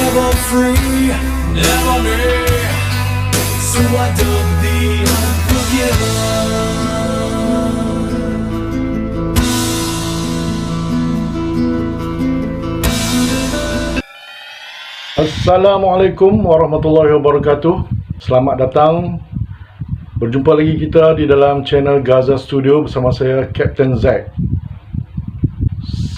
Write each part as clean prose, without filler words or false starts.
never free, never me. So I dub the unforgiven. Assalamualaikum warahmatullahi wabarakatuh. Selamat datang. Berjumpa lagi kita di dalam channel Gaza Studio bersama saya Captain Zack.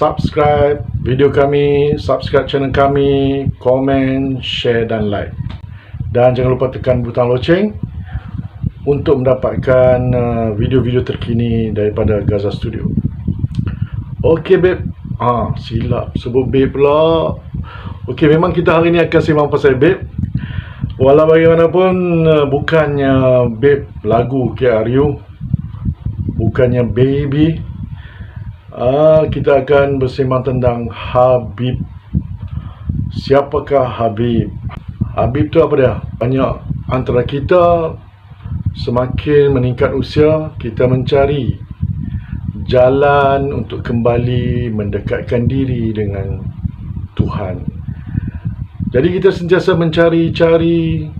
Subscribe video kami, subscribe channel kami, komen, share dan like. Dan jangan lupa tekan butang loceng untuk mendapatkan video-video terkini daripada Gaza Studio. Okey babe. Silap sebut babe pula. Okey, memang kita hari ni akan sembang pasal babe. Walau bagaimanapun bukannya babe lagu KRU, bukannya baby. Kita akan bersembang tentang Habib. Siapakah Habib? Habib tu apa dia? Banyak antara kita semakin meningkat usia, kita mencari jalan untuk kembali mendekatkan diri dengan Tuhan. Jadi kita sentiasa mencari-cari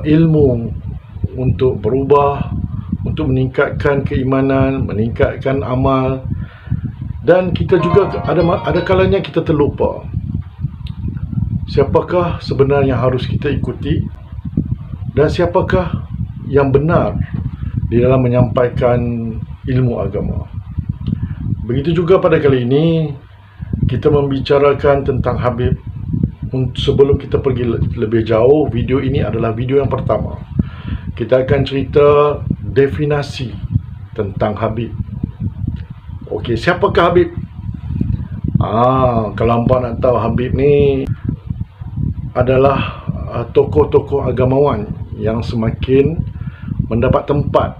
ilmu untuk berubah, untuk meningkatkan keimanan, meningkatkan amal. Dan kita juga ada kalanya kita terlupa siapakah sebenarnya harus kita ikuti dan siapakah yang benar di dalam menyampaikan ilmu agama. Begitu juga pada kali ini kita membicarakan tentang Habib. Sebelum kita pergi lebih jauh, video ini adalah video yang pertama. Kita akan cerita definisi tentang Habib. Okey, siapakah Habib? Kalau hangpa nak tahu, Habib ni adalah tokoh-tokoh agamawan yang semakin mendapat tempat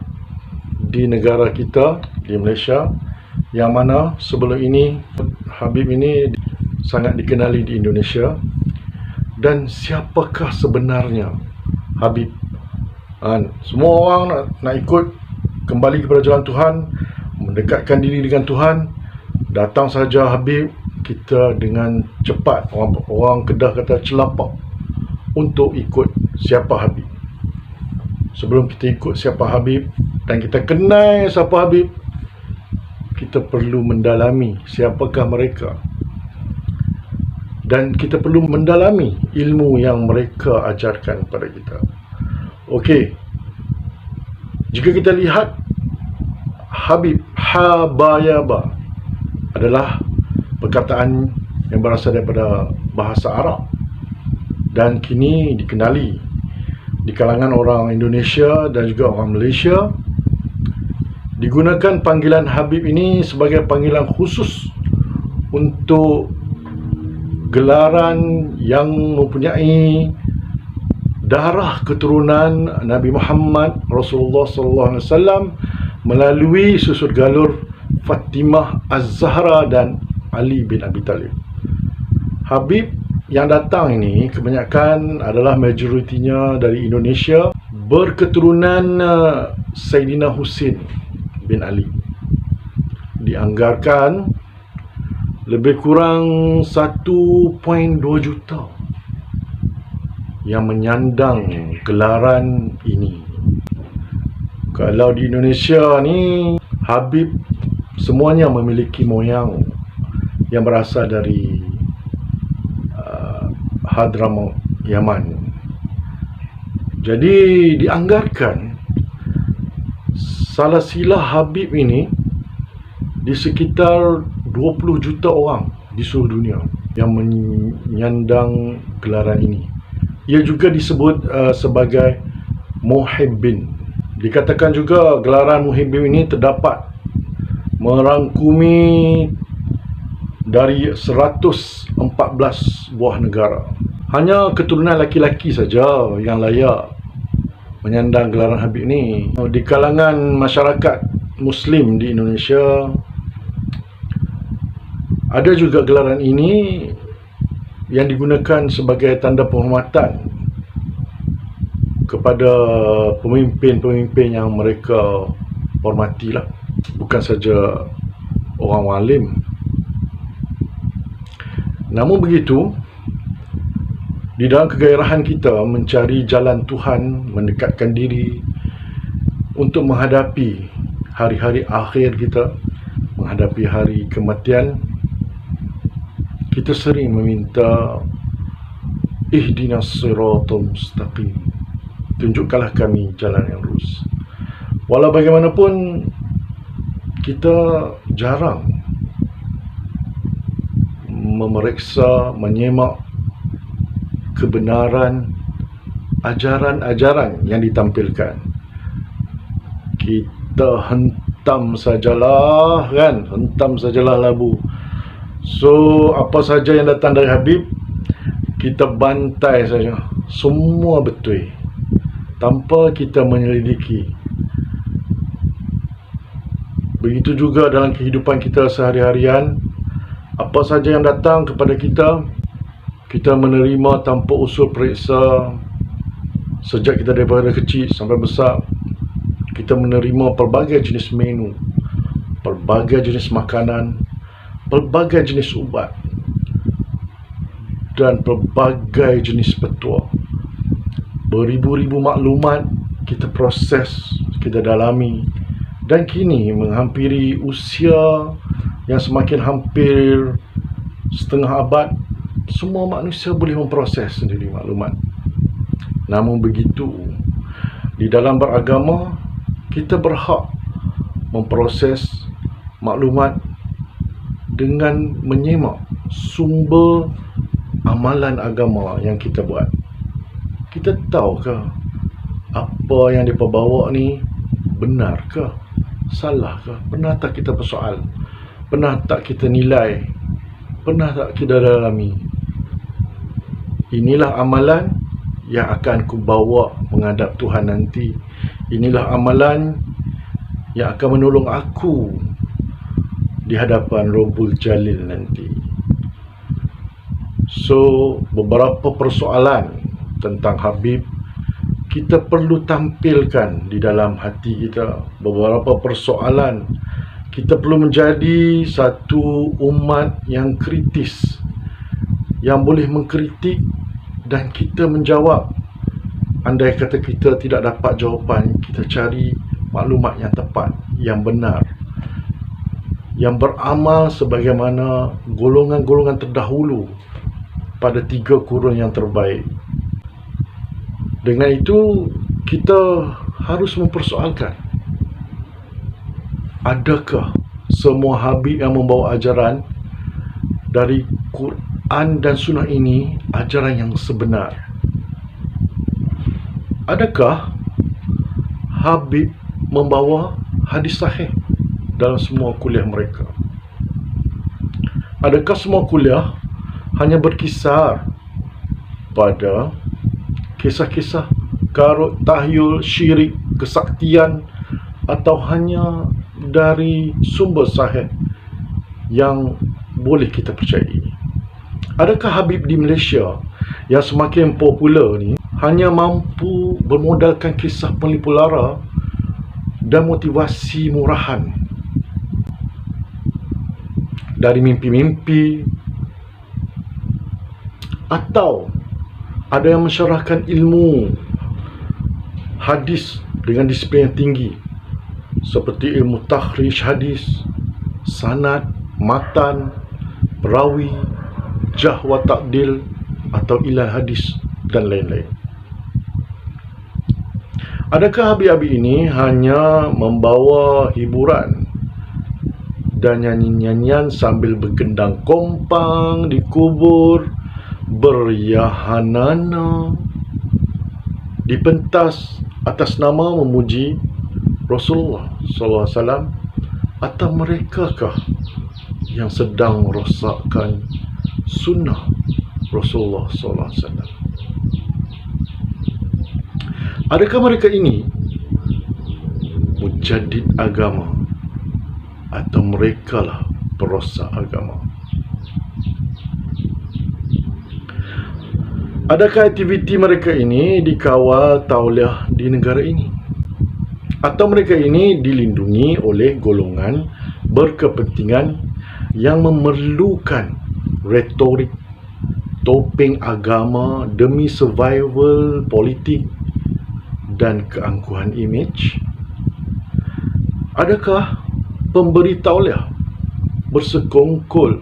di negara kita, di Malaysia, yang mana sebelum ini Habib ini sangat dikenali di Indonesia. Dan siapakah sebenarnya Habib? Semua orang nak ikut kembali kepada jalan Tuhan, mendekatkan diri dengan Tuhan. Datang saja Habib, kita dengan cepat, orang Kedah kata celapak, untuk ikut siapa Habib. Sebelum kita ikut siapa Habib dan kita kenal siapa Habib, kita perlu mendalami siapakah mereka, dan kita perlu mendalami ilmu yang mereka ajarkan kepada kita. Okey, jika kita lihat Habib, Habayaba adalah perkataan yang berasal daripada bahasa Arab dan kini dikenali di kalangan orang Indonesia dan juga orang Malaysia. Digunakan panggilan Habib ini sebagai panggilan khusus untuk gelaran yang mempunyai darah keturunan Nabi Muhammad Rasulullah SAW melalui susur galur Fatimah Az-Zahra dan Ali bin Abi Talib. Habib yang datang ini kebanyakan adalah majoritinya dari Indonesia, berketurunan Sayyidina Husin bin Ali. Dianggarkan lebih kurang 1.2 juta yang menyandang gelaran ini. Kalau di Indonesia ni, Habib semuanya memiliki moyang yang berasal dari Hadramaut, Yaman. Jadi dianggarkan salah silah Habib ini di sekitar 20 juta orang di seluruh dunia yang menyandang gelaran ini. Ia juga disebut sebagai Muhibbin. Dikatakan juga gelaran Muhibbin ini terdapat merangkumi dari 114 buah negara. Hanya keturunan laki-laki saja yang layak menyandang gelaran Habib ini. Di kalangan masyarakat Muslim di Indonesia, ada juga gelaran ini yang digunakan sebagai tanda penghormatan kepada pemimpin-pemimpin yang mereka hormatilah, bukan saja orang alim. Namun begitu, di dalam kegairahan kita mencari jalan Tuhan, mendekatkan diri untuk menghadapi hari-hari akhir kita, menghadapi hari kematian, kita sering meminta ihdinas siratal mustaqim, tunjukkanlah kami jalan yang lurus. Walau bagaimanapun, kita jarang memeriksa, menyemak kebenaran ajaran-ajaran yang ditampilkan. Kita hentam sajalah, kan? Hentam sajalah labu. So, apa saja yang datang dari Habib, kita bantai saja. Semua betul, tanpa kita menyelidiki. Begitu juga dalam kehidupan kita sehari-harian. Apa saja yang datang kepada kita, kita menerima tanpa usul periksa. Sejak kita daripada kecil sampai besar, kita menerima pelbagai jenis menu, pelbagai jenis makanan, pelbagai jenis ubat, dan pelbagai jenis petua. Beribu-ribu maklumat kita proses, kita dalami, dan kini menghampiri usia yang semakin hampir setengah abad, semua manusia boleh memproses sendiri maklumat. Namun begitu, di dalam beragama, kita berhak memproses maklumat dengan menyemak sumber amalan agama yang kita buat. Kita tahukah apa yang mereka bawa ni benarkah? Salahkah? Pernah tak kita persoal? Pernah tak kita nilai? Pernah tak kita dalami? Inilah amalan yang akan ku bawa menghadap Tuhan nanti. Inilah amalan yang akan menolong aku di hadapan Rabbul Jalil nanti. So, beberapa persoalan tentang Habib kita perlu tampilkan di dalam hati kita. Beberapa persoalan kita perlu menjadi satu umat yang kritis, yang boleh mengkritik dan kita menjawab. Andai kata kita tidak dapat jawapan, kita cari maklumat yang tepat, yang benar, yang beramal sebagaimana golongan-golongan terdahulu pada 3 kurun yang terbaik. Dengan itu, kita harus mempersoalkan, adakah semua Habib yang membawa ajaran dari Quran dan Sunnah ini ajaran yang sebenar? Adakah Habib membawa hadis sahih dalam semua kuliah mereka? Adakah semua kuliah hanya berkisar pada kisah-kisah karut, tahyul, syirik, kesaktian, atau hanya dari sumber sahih yang boleh kita percayai? Adakah Habib di Malaysia yang semakin popular ni hanya mampu bermodalkan kisah penipu lara dan motivasi murahan dari mimpi-mimpi, atau ada yang mensyarahkan ilmu hadis dengan disiplin yang tinggi seperti ilmu takhrij hadis, sanad, matan, perawi, jarh wa ta'dil atau ilal hadis dan lain-lain? Adakah Habib-Habib ini hanya membawa hiburan dan nyanyi-nyanyian sambil bergendang kompang di kubur, beryahanana, dipentas atas nama memuji Rasulullah SAW? Atau merekakah yang sedang merosakkan sunnah Rasulullah SAW? Adakah mereka ini mujaddid agama, atau mereka lah perosak agama? Adakah aktiviti mereka ini dikawal tauliah di negara ini? Atau mereka ini dilindungi oleh golongan berkepentingan yang memerlukan retorik topeng agama demi survival politik dan keangkuhan imej? Adakah pemberi tauliah bersekongkol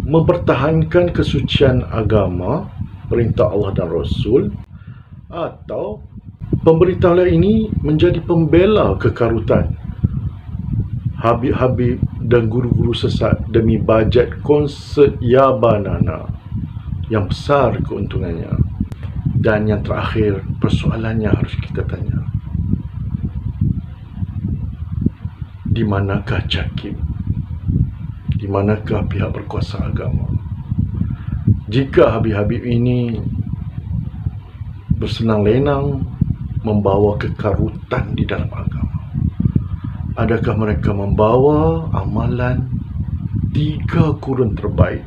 mempertahankan kesucian agama, perintah Allah dan Rasul, atau pemberi tauliah ini menjadi pembela kekarutan habib-habib dan guru-guru sesat demi bajet konsert Yabanana yang besar keuntungannya? Dan yang terakhir, persoalannya harus kita tanya, di manakah Cakib? Di manakah pihak berkuasa agama? Jika habib-habib ini bersenang lenang membawa kekarutan di dalam agama, adakah mereka membawa amalan 3 kurun terbaik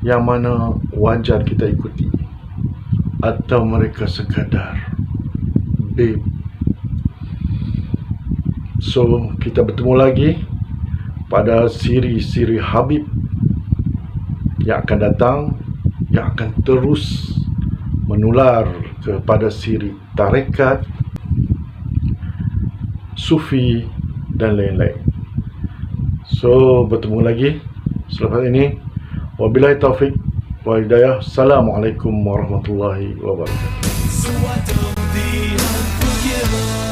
yang mana wajar kita ikuti, atau mereka sekadar babe? So, kita bertemu lagi pada siri-siri Habib yang akan datang, yang akan terus menular kepada siri tarekat, sufi dan lain-lain. So, bertemu lagi selepas ini. Wabillahi taufik wal hidayah. Assalamualaikum warahmatullahi wabarakatuh. So I don't be unforgiven.